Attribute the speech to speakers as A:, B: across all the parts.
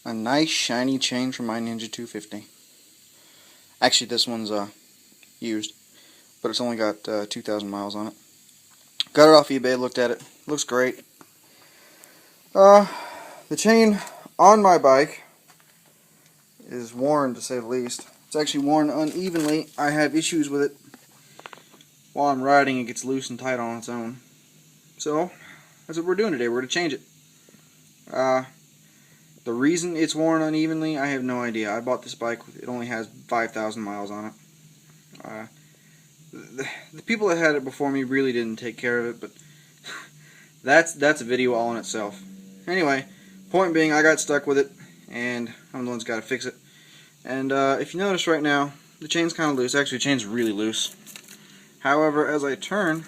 A: A nice shiny chain from my Ninja 250. Actually, this one's used, but it's only got 2,000 miles on it. Got it off eBay, looked at it. Looks great. The chain on my bike is worn, to say the least. It's actually worn unevenly. I have issues with it. While I'm riding, it gets loose and tight on its own. So, that's what we're doing today. We're going to change it. The reason it's worn unevenly, I have no idea. I bought this bike, it only has 5,000 miles on it. The people that had it before me really didn't take care of it, but that's a video all in itself. Anyway, point being, I got stuck with it, and I'm the one that's got to fix it. And if you notice right now, the chain's kind of loose. Actually, the chain's really loose. However, as I turn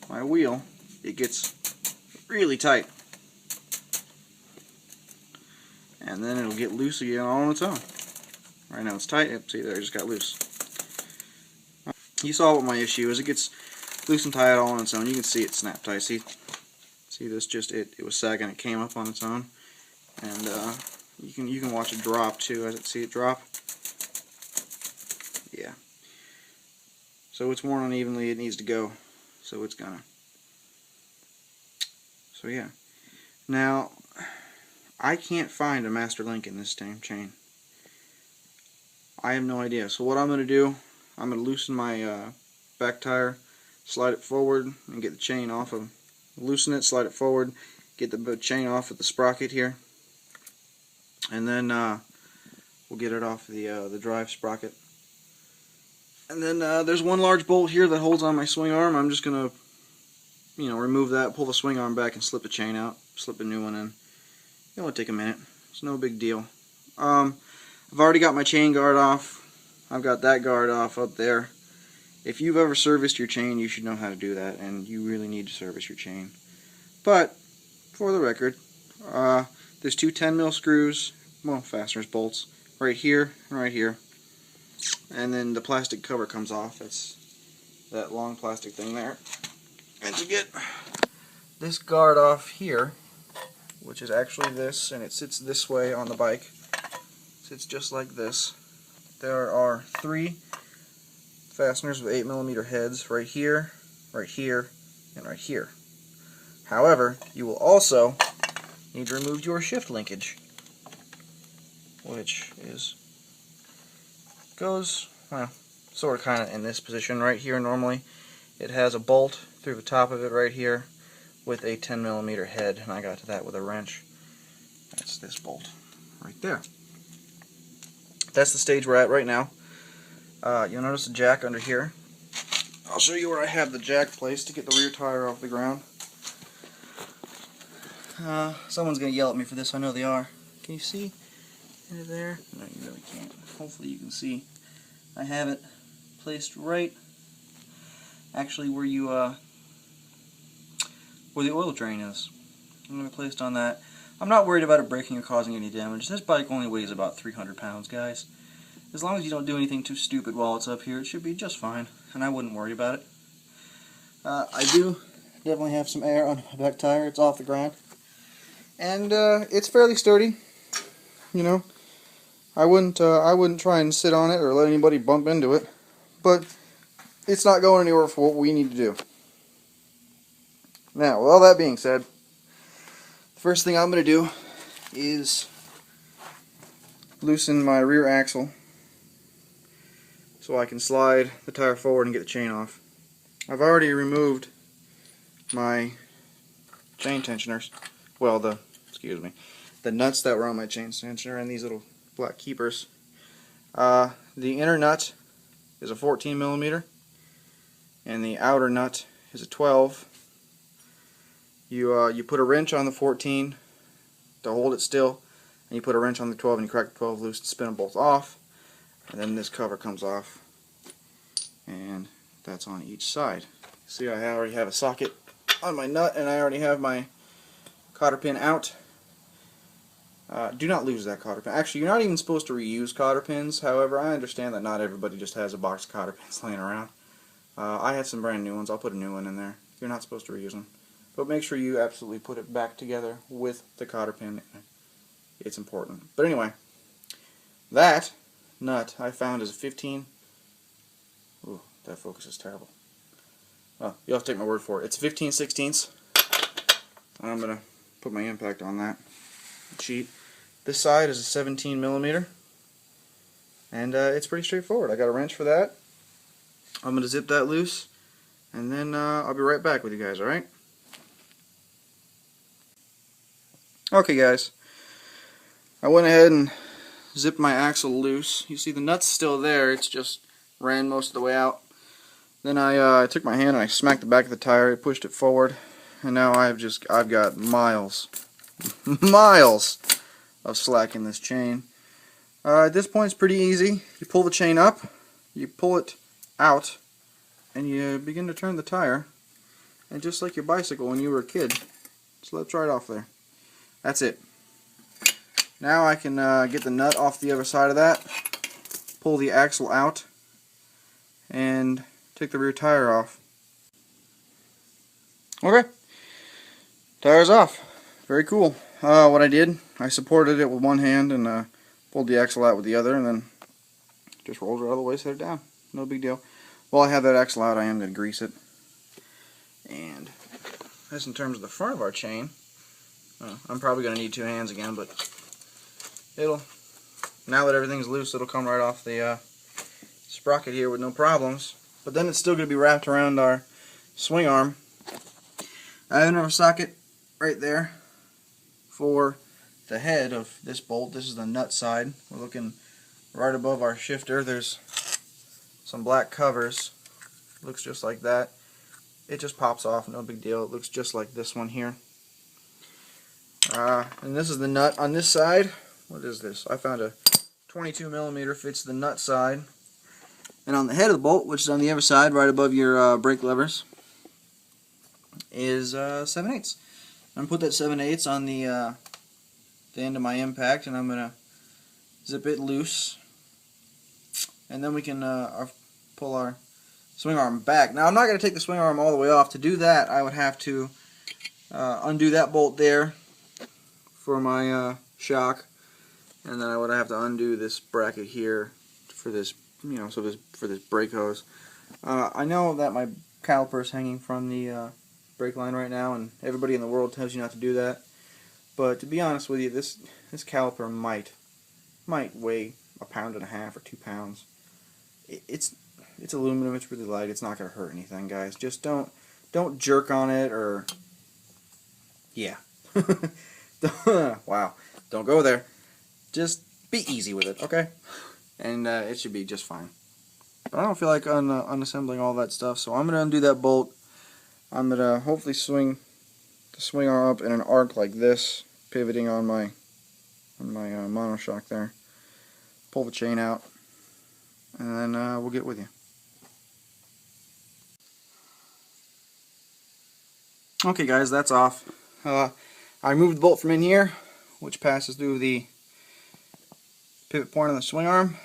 A: my wheel, it gets really tight. And then it'll get loose again all on its own. Right now it's tight. Yep, see there, it just got loose. You saw what my issue is. It gets loose and tight all on its own. You can see it snap tight. See this? Just it was sagging. It came up on its own, and you can watch it drop too. As it see it drop. Yeah. So it's worn unevenly. It needs to go. So it's gonna. So yeah. Now, I can't find a master link in this damn chain. I have no idea. So what I'm going to do, I'm going to loosen my back tire, slide it forward, and get the chain off of. Loosen it, slide it forward, get the chain off of the sprocket here, and then we'll get it off the drive sprocket. And then there's one large bolt here that holds on my swing arm. I'm just going to, remove that, pull the swing arm back, and slip the chain out, slip a new one in. It won't take a minute. It's no big deal. I've already got my chain guard off. I've got that guard off up there. If you've ever serviced your chain, you should know how to do that, and you really need to service your chain. But, for the record, there's two 10mm screws, well, fasteners, bolts, right here and right here. And then the plastic cover comes off. It's that long plastic thing there. And to get this guard off here, which is actually this, and it sits this way on the bike. It sits just like this. There are 3 fasteners with 8mm heads right here, and right here. However, you will also need to remove your shift linkage, which goes, well, sort of kind of in this position right here normally. It has a bolt through the top of it right here with a 10mm head, and I got to that with a wrench. That's this bolt right there. That's the stage we're at right now. You'll notice a jack under here. I'll show you where I have the jack placed to get the rear tire off the ground. Someone's going to yell at me for this, I know they are. Can you see into there? No, you really can't. Hopefully you can see. I have it placed right, actually where you where the oil drain is. I'm going to place it on that. I'm not worried about it breaking or causing any damage. This bike only weighs about 300 pounds, guys. As long as you don't do anything too stupid while it's up here, it should be just fine, and I wouldn't worry about it. I do definitely have some air on my back tire. It's off the ground. And it's fairly sturdy. I wouldn't try and sit on it or let anybody bump into it. But it's not going anywhere for what we need to do. Now, with all that being said, the first thing I'm going to do is loosen my rear axle so I can slide the tire forward and get the chain off. I've already removed my chain tensioners, well, the nuts that were on my chain tensioner and these little black keepers. The inner nut is a 14mm and the outer nut is a 12. You put a wrench on the 14 to hold it still, and you put a wrench on the 12 and you crack the 12 loose and spin them both off, and then this cover comes off, and that's on each side. See, I already have a socket on my nut, and I already have my cotter pin out. Do not lose that cotter pin. Actually, you're not even supposed to reuse cotter pins. However, I understand that not everybody just has a box of cotter pins laying around. I have some brand new ones. I'll put a new one in there. You're not supposed to reuse them. But make sure you absolutely put it back together with the cotter pin it's important. But anyway, that nut I found is a 15. Ooh, that focus is terrible. Well, you'll have to take my word for it. It's 15/16. I'm going to put my impact on that sheet. This side is a 17 millimeter, and it's pretty straightforward. I got a wrench for that. I'm going to zip that loose, and then I'll be right back with you guys, alright? Okay guys, I went ahead and zipped my axle loose. You see the nut's still there, it's just ran most of the way out. Then I took my hand and I smacked the back of the tire, I pushed it forward, and now I've got miles of slack in this chain. At this point it's pretty easy. You pull the chain up, you pull it out, and you begin to turn the tire, and just like your bicycle when you were a kid, slips right off there. That's it. Now I can get the nut off the other side of that, pull the axle out, and take the rear tire off. Okay, tire's off. Very cool. What I did, I supported it with one hand and pulled the axle out with the other, and then just rolled it all the way, set it down. No big deal. While I have that axle out, I am going to grease it. And that's in terms of the front of our chain. I'm probably going to need two hands again, but now that everything's loose, it'll come right off the sprocket here with no problems. But then it's still going to be wrapped around our swing arm. I have another socket right there for the head of this bolt. This is the nut side. We're looking right above our shifter. There's some black covers. Looks just like that. It just pops off, no big deal. It looks just like this one here. And this is the nut on this side. What is this? I found a 22 millimeter fits the nut side. And on the head of the bolt, which is on the other side, right above your brake levers, is 7/8. I'm going to put that 7/8 on the end of my impact, and I'm going to zip it loose. And then we can pull our swing arm back. Now I'm not going to take the swing arm all the way off. To do that, I would have to undo that bolt there for my shock, and then I would have to undo this bracket here for this, for this brake hose. I know that my caliper is hanging from the brake line right now, and everybody in the world tells you not to do that. But to be honest with you, this caliper might weigh 1.5 pounds or 2 pounds. It's aluminum. It's really light. It's not going to hurt anything, guys. Just don't jerk on it, or yeah. Wow, don't go there. Just be easy with it, okay? And it should be just fine. But I don't feel like unassembling all that stuff, so I'm going to undo that bolt. I'm going to hopefully swing the swing arm up in an arc like this, pivoting on my monoshock there. Pull the chain out, and then we'll get with you. Okay guys, that's off. I removed the bolt from in here, which passes through the pivot point on the swing arm.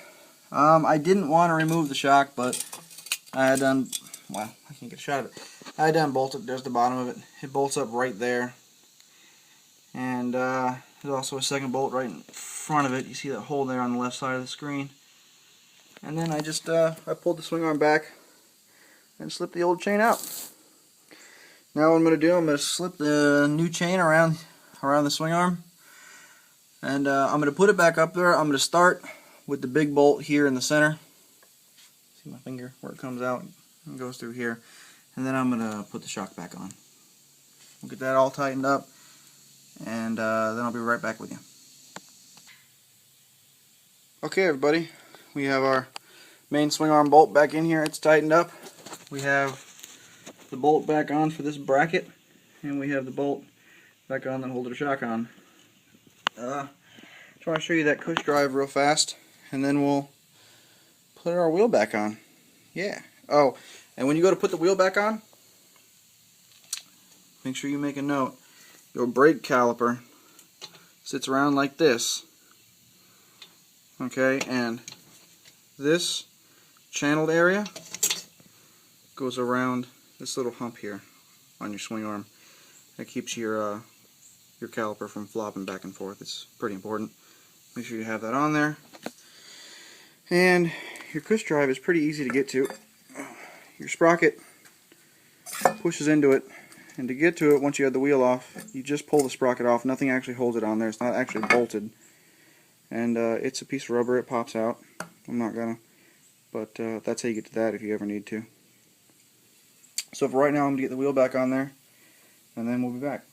A: I didn't want to remove the shock, but I had done, well, I can't get a shot of it. I had done bolted, there's the bottom of it. It bolts up right there. And there's also a second bolt right in front of it. You see that hole there on the left side of the screen. And then I just, I pulled the swing arm back and slipped the old chain out. Now what I'm going to do, I'm going to slip the new chain around the swing arm, and I'm going to put it back up there. I'm going to start with the big bolt here in the center. See my finger where it comes out and goes through here, and then I'm going to put the shock back on. We'll get that all tightened up, and then I'll be right back with you. Okay everybody, we have our main swing arm bolt back in here. It's tightened up. We have the bolt back on for this bracket, and we have the bolt back on that holds the shock on. Just want to show you that push drive real fast, and then we'll put our wheel back on. Yeah. Oh, and when you go to put the wheel back on, make sure you make a note. Your brake caliper sits around like this. Okay, and this channeled area goes around this little hump here on your swing arm. That keeps your your caliper from flopping back and forth. It's pretty important. Make sure you have that on there. And your push drive is pretty easy to get to. Your sprocket pushes into it, and to get to it, once you have the wheel off, you just pull the sprocket off. Nothing actually holds it on there. It's not actually bolted. And it's a piece of rubber. It pops out. I'm not gonna, but that's how you get to that if you ever need to. So for right now, I'm gonna get the wheel back on there, and then we'll be back.